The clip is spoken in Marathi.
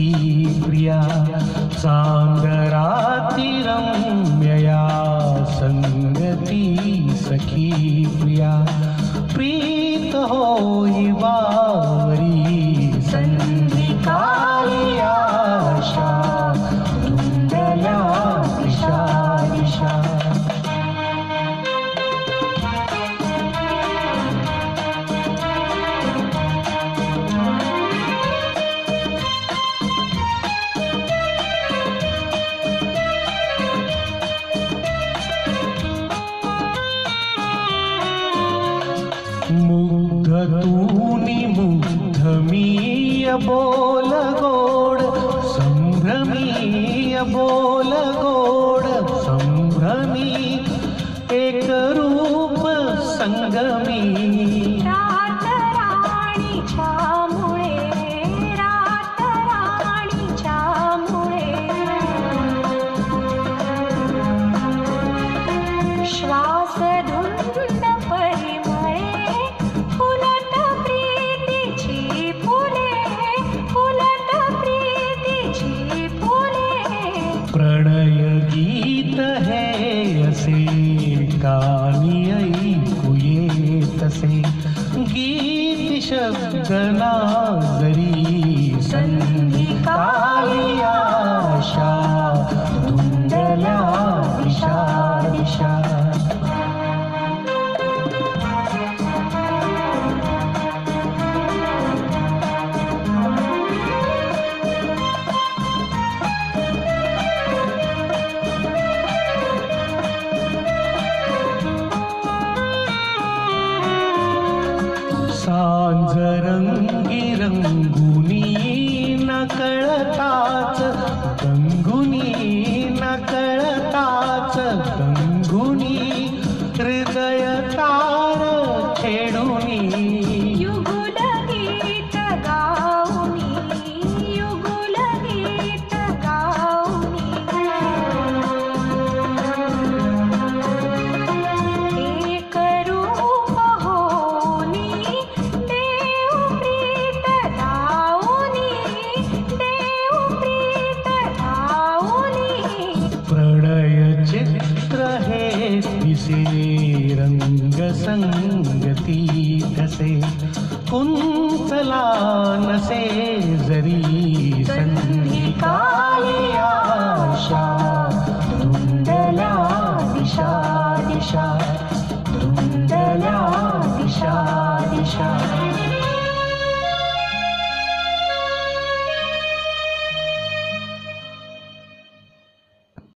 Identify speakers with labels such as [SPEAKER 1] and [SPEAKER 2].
[SPEAKER 1] सखी प्रिया चांदराती रम्यया संगती सखी प्रिया प्रीत होई बावरी संधी काली आशा धुंदल्या दिशा दिशा मुग्ध तूनी मुग्ध मी बोल गोड संभ्रमी बोल गोड संभ्रमी एक रूप संगमी
[SPEAKER 2] रात राणीच्या मुळे श्वास धुंद परिमळे फुलत प्रीतीची फुले
[SPEAKER 1] प्रणय गीत हे असे कानी ऐकू येतसे गीत शब्द नाजरी संधी काली आशा धुंदल्या दिशा दिशा सांज रंगी रंगुनी नकळताच गंगुनी नकळताच गंगुनी हृदय तार छेडुनी
[SPEAKER 2] युगुल गीत गाऊनी एक रूप होनी देव प्रीत लावूनी
[SPEAKER 1] प्रणय चित्र हे दिसे रंग संगती कसे कुंचला नसे जरी संधी काली आशा धुंदल्या दिशा दिशा धुंदल्या दिशा दिशा